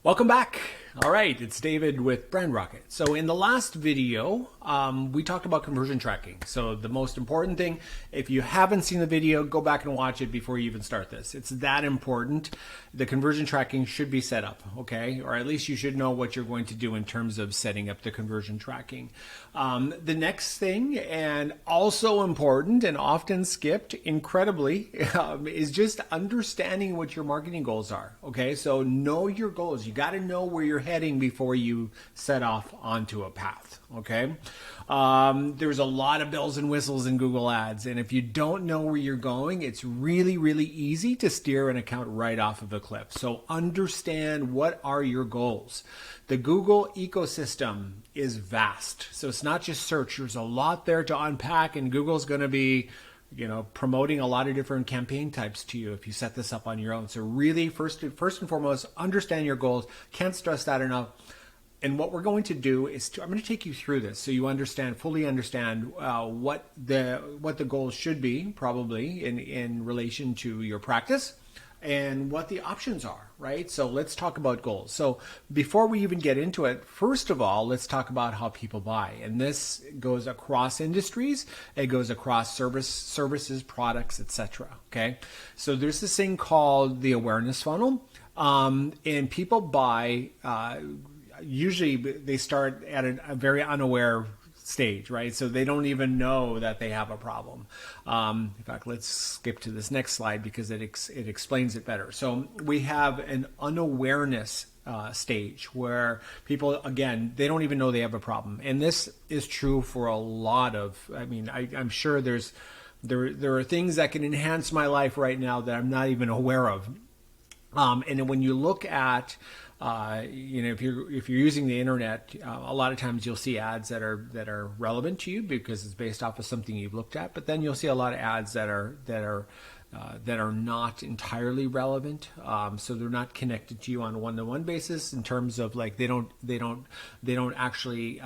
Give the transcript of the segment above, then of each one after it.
Welcome back. All right, it's David with Brand Rocket. So in the last video, we talked about conversion tracking. So the most important thing, if you haven't seen the video, go back and watch it before you even start this. It's that important. The conversion tracking should be set up, okay? Or at least you should know what you're going to do in terms of setting up the conversion tracking. The next thing, and also important and often skipped incredibly, is just understanding what your marketing goals are, okay? So know your goals. You got to know where you're heading before you set off onto a path, okay? There's a lot of bells and whistles in Google Ads, and if you don't know where you're going, it's really, really easy to steer an account right off of a cliff. So understand, what are your goals? The Google ecosystem is vast, so it's not just search. There's a lot there to unpack, and Google's going to be promoting a lot of different campaign types to you if you set this up on your own. So really, first and foremost, understand your goals. Can't stress that enough. And what we're going to do is I'm going to take you through this so you fully understand what the goals should be, probably in relation to your practice, and what the options are, right? So let's talk about goals. So before we even get into it, first of all, let's talk about how people buy. And this goes across industries. It goes across services, products, etc. Okay. So there's this thing called the awareness funnel. And people buy, usually they start at a very unaware stage, right? So they don't even know that they have a problem. In fact, let's skip to this next slide because it explains it better. So we have an unawareness stage where people, again, they don't even know they have a problem. And this is true for a lot of, I'm sure there are things that can enhance my life right now that I'm not even aware of. And then when you look at if you're using the internet, a lot of times you'll see ads that are relevant to you because it's based off of something you've looked at. But then you'll see a lot of ads that are not entirely relevant. So they're not connected to you on a one-to-one basis in terms of like they don't actually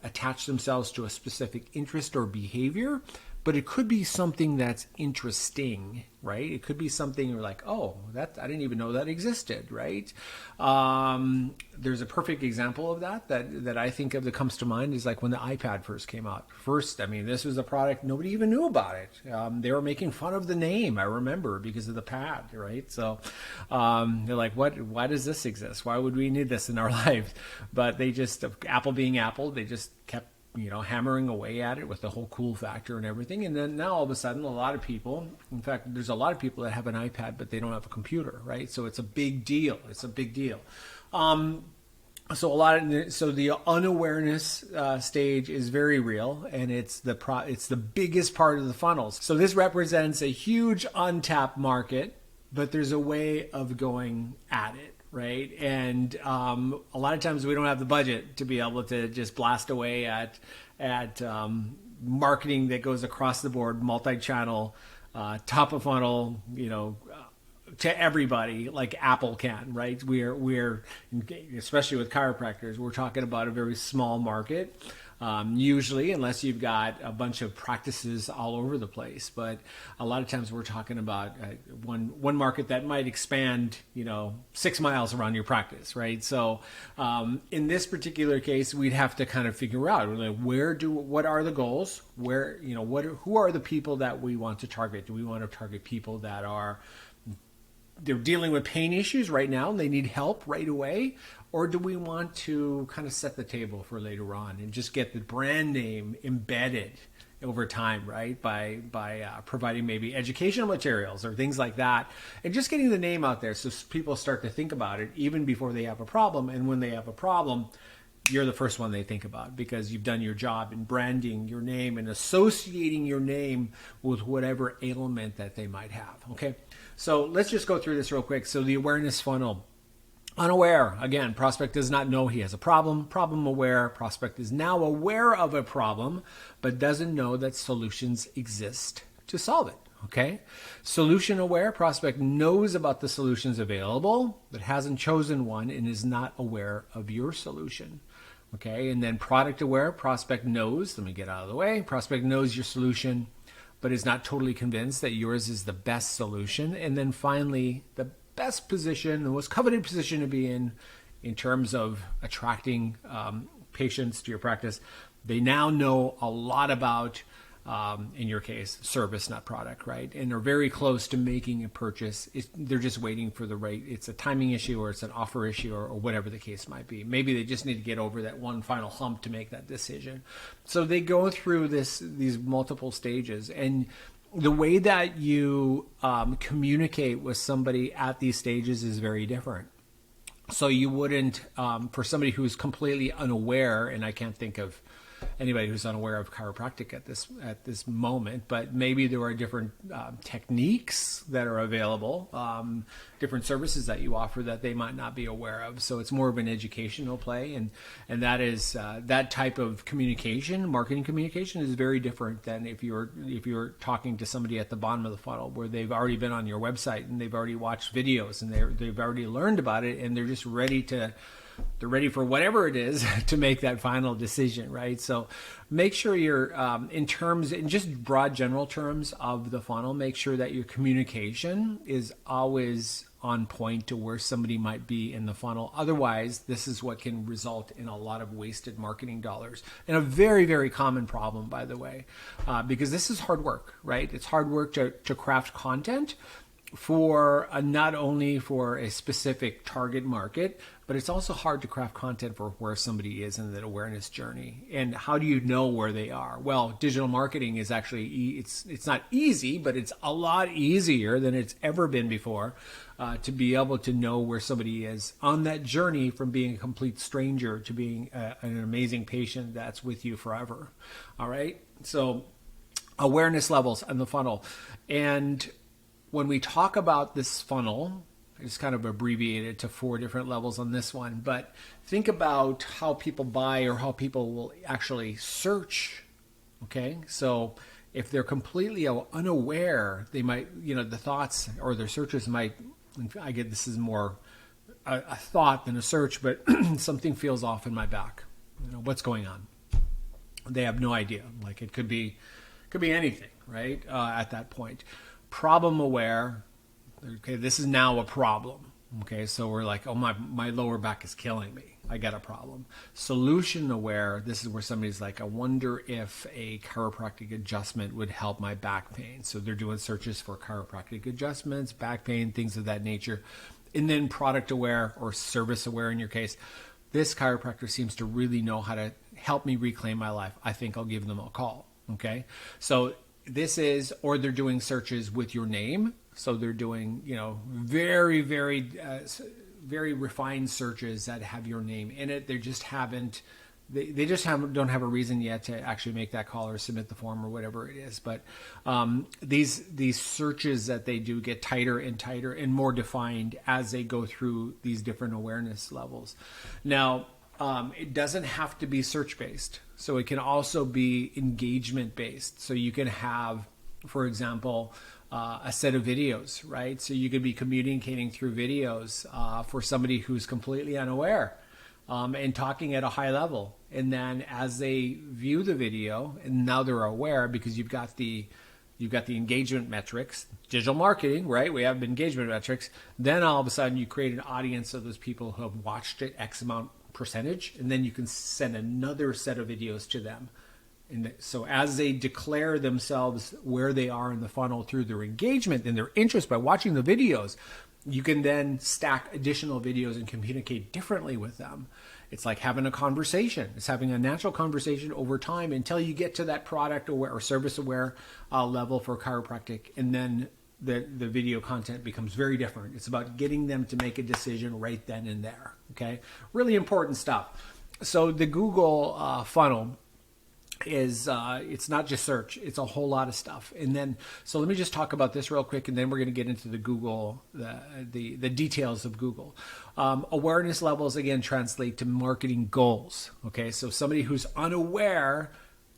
attach themselves to a specific interest or behavior. But it could be something that's interesting, right? It could be something you're like, oh, I didn't even know that existed, right? There's a perfect example of that I think of that comes to mind is like when the iPad first came out. This was a product nobody even knew about it. They were making fun of the name, I remember, because of the pad, right? So they're like, why does this exist? Why would we need this in our life? But Apple being Apple, they just kept hammering away at it with the whole cool factor and everything. And then now all of a sudden, a lot of people, in fact, there's a lot of people that have an iPad, but they don't have a computer, right? So it's a big deal. It's a big deal. So the unawareness stage is very real, and it's the biggest part of the funnels. So this represents a huge untapped market, but there's a way of going at it. Right. And a lot of times we don't have the budget to be able to just blast away at marketing that goes across the board, multi-channel, top of funnel, to everybody like Apple can. Right. We're especially with chiropractors, we're talking about a very small market. Usually, unless you've got a bunch of practices all over the place. But a lot of times we're talking about one market that might expand, 6 miles around your practice, right? So in this particular case, we'd have to kind of figure out what are the goals? Who are the people that we want to target? Do we want to target people that they're dealing with pain issues right now and they need help right away? Or do we want to kind of set the table for later on and just get the brand name embedded over time, right? By providing maybe educational materials or things like that, and just getting the name out there so people start to think about it even before they have a problem. And when they have a problem, you're the first one they think about because you've done your job in branding your name and associating your name with whatever ailment that they might have. Okay, so let's just go through this real quick. So the awareness funnel. Unaware, again, prospect does not know he has a problem. Problem aware, prospect is now aware of a problem, but doesn't know that solutions exist to solve it. Okay? Solution aware, prospect knows about the solutions available, but hasn't chosen one and is not aware of your solution. Okay? And then product aware, prospect knows, let me get out of the way, prospect knows your solution, but is not totally convinced that yours is the best solution. And then finally, the best position, the most coveted position to be in in terms of attracting patients to your practice. They now know a lot about, in your case, service, not product, right? And are very close to making a purchase. They're just waiting for the right, it's a timing issue or it's an offer issue or whatever the case might be. Maybe they just need to get over that one final hump to make that decision. So they go through these multiple stages, and the way that you communicate with somebody at these stages is very different. So you wouldn't, for somebody who's completely unaware, and I can't think of anybody who's unaware of chiropractic at this moment, but maybe there are different techniques that are available, different services that you offer that they might not be aware of. So it's more of an educational play, and that is that type of communication, marketing communication, is very different than if you're talking to somebody at the bottom of the funnel where they've already been on your website and they've already watched videos and they've already learned about it and they're just ready for whatever it is to make that final decision, right? So make sure you're, in just broad general terms of the funnel, make sure that your communication is always on point to where somebody might be in the funnel. Otherwise, this is what can result in a lot of wasted marketing dollars. And a very, very common problem, by the way, because this is hard work, right? It's hard work to craft content for not only for a specific target market, but it's also hard to craft content for where somebody is in that awareness journey. And how do you know where they are? Well, digital marketing is actually, it's not easy, but it's a lot easier than it's ever been before to be able to know where somebody is on that journey from being a complete stranger to being an amazing patient that's with you forever. All right. So awareness levels on the funnel. And when we talk about this funnel, I just kind of abbreviated to 4 different levels on this one, but think about how people buy or how people will actually search. Okay. So if they're completely unaware, they might, the thoughts or their searches might, I get this is more a thought than a search, but something feels off in my back. What's going on? They have no idea. Like it could be anything, right? At that point. Problem aware, okay, this is now a problem. Okay, so we're like, oh, my lower back is killing me. I got a problem. Solution aware, this is where somebody's like, I wonder if a chiropractic adjustment would help my back pain. So they're doing searches for chiropractic adjustments, back pain, things of that nature. And then product aware or service aware in your case, this chiropractor seems to really know how to help me reclaim my life. I think I'll give them a call. Okay, so this is, or they're doing searches with your name. So they're doing, very, very, very refined searches that have your name in it. They just haven't, don't have a reason yet to actually make that call or submit the form or whatever it is. But these searches that they do get tighter and tighter and more defined as they go through these different awareness levels. Now, it doesn't have to be search-based. So it can also be engagement-based. So you can have, for example, a set of videos, right? So you could be communicating through videos for somebody who's completely unaware and talking at a high level. And then as they view the video, and now they're aware because you've got the engagement metrics, digital marketing, right? We have engagement metrics. Then all of a sudden you create an audience of those people who have watched it X amount percentage, and then you can send another set of videos to them. And so as they declare themselves where they are in the funnel through their engagement and their interest by watching the videos, you can then stack additional videos and communicate differently with them. It's like having a conversation. It's having a natural conversation over time until you get to that product aware or service aware level for chiropractic. And then the video content becomes very different. It's about getting them to make a decision right then and there. Okay. Really important stuff. So the Google funnel is it's not just search, it's a whole lot of stuff. And then so let me just talk about this real quick, and then we're going to get into the Google the details of Google. Awareness levels again translate to marketing goals. Okay, so somebody who's unaware,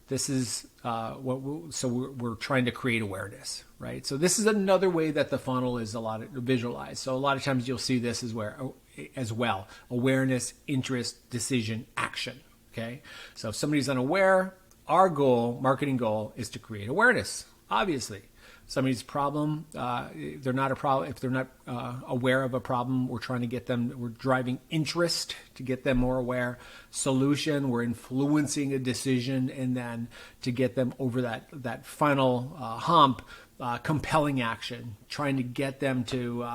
this is we're trying to create awareness, right? So this is another way that the funnel is a lot visualized. So a lot of times you'll see this as well: awareness, interest, decision, action. Okay, so if somebody's unaware, our goal, marketing goal, is to create awareness, obviously. somebody's problem, they're not a problem. If they're not aware of a problem, we're trying to get them, we're driving interest to get them more aware. Solution, we're influencing a decision, and then to get them over that final hump, compelling action, trying to get them to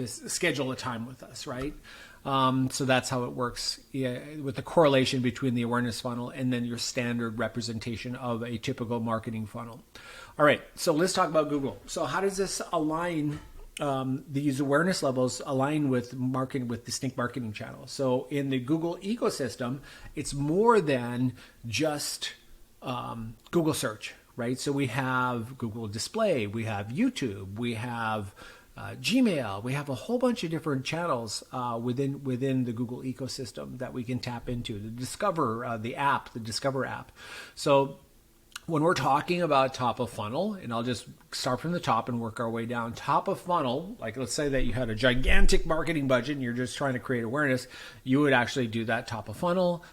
schedule a time with us, right? So that's how it works, with the correlation between the awareness funnel and then your standard representation of a typical marketing funnel. All right, so let's talk about Google. So how does this align, these awareness levels align with marketing, with distinct marketing channels? So in the Google ecosystem, it's more than just Google search, right? So we have Google Display, we have YouTube, we have Gmail, we have a whole bunch of different channels within the Google ecosystem that we can tap into. The Discover, the Discover app. So when we're talking about top of funnel, and I'll just start from the top and work our way down. Top of funnel, like let's say that you had a gigantic marketing budget and you're just trying to create awareness, you would actually do that top of funnel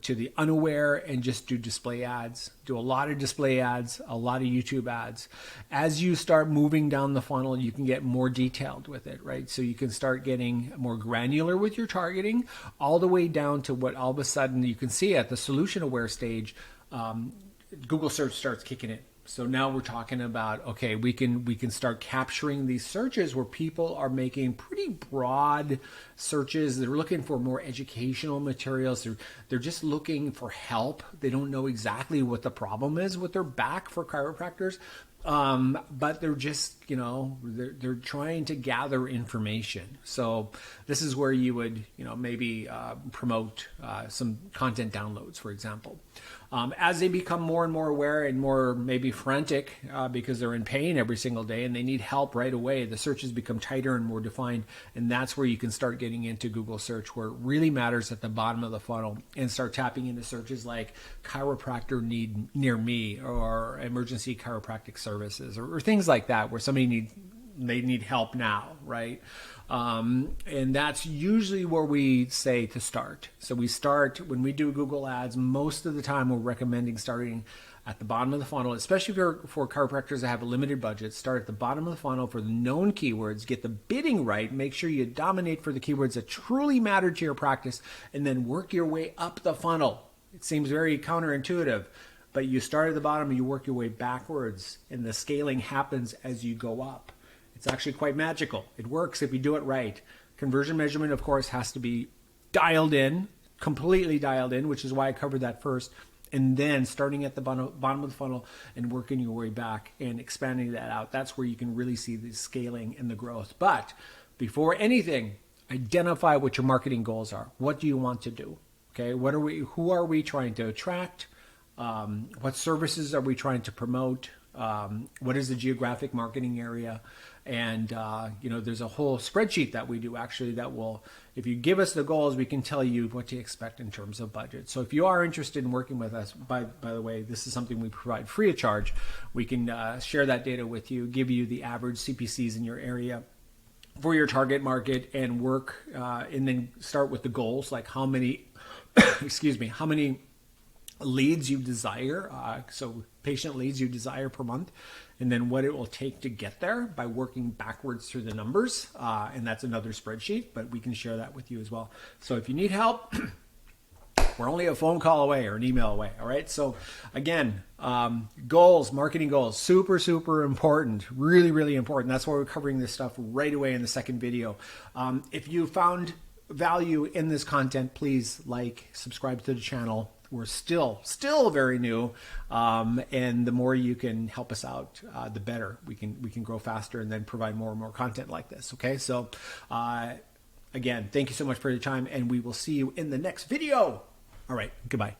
to the unaware and just do display ads. Do a lot of display ads, a lot of YouTube ads. As you start moving down the funnel, you can get more detailed with it, right? So you can start getting more granular with your targeting, all the way down to what all of a sudden you can see at the solution aware stage, Google search starts kicking in. So now we're talking about, okay, we can start capturing these searches where people are making pretty broad searches. They're looking for more educational materials. They're just looking for help. They don't know exactly what the problem is with their back for chiropractors. But they're just, they're trying to gather information. So this is where you would, maybe promote some content downloads, for example. As they become more and more aware and more maybe frantic because they're in pain every single day and they need help right away, the searches become tighter and more defined. And that's where you can start getting into Google search, where it really matters at the bottom of the funnel, and start tapping into searches like chiropractor need near me, or emergency chiropractic services, or things like that, where somebody need help now, right? And that's usually where we say to start. So we start, when we do Google ads, most of the time we're recommending starting at the bottom of the funnel, especially for chiropractors that have a limited budget. Start at the bottom of the funnel for the known keywords, get the bidding right, make sure you dominate for the keywords that truly matter to your practice, and then work your way up the funnel. It seems very counterintuitive, but you start at the bottom and you work your way backwards, and the scaling happens as you go up. It's actually quite magical. It works if you do it right. Conversion measurement, of course, has to be dialed in, completely dialed in, which is why I covered that first. And then starting at the bottom of the funnel and working your way back and expanding that out. That's where you can really see the scaling and the growth. But before anything, identify what your marketing goals are. What do you want to do? Okay, who are we trying to attract? What services are we trying to promote? What is the geographic marketing area? And, there's a whole spreadsheet that we do actually that will, if you give us the goals, we can tell you what to expect in terms of budget. So if you are interested in working with us, by the way, this is something we provide free of charge. We can share that data with you, give you the average CPCs in your area for your target market, and work, and then start with the goals, like how many, how many leads you desire, so patient leads you desire per month, and then what it will take to get there by working backwards through the numbers, and that's another spreadsheet, but we can share that with you as well. So if you need help, we're only a phone call away or an email away. All right. So again, goals, marketing goals, super, super important, really, really important. That's why we're covering this stuff right away in the second video. If you found value in this content, please subscribe to the channel. We're still very new, and the more you can help us out, the better. We can grow faster and then provide more and more content like this. Okay, so again, thank you so much for your time, and we will see you in the next video. All right, goodbye.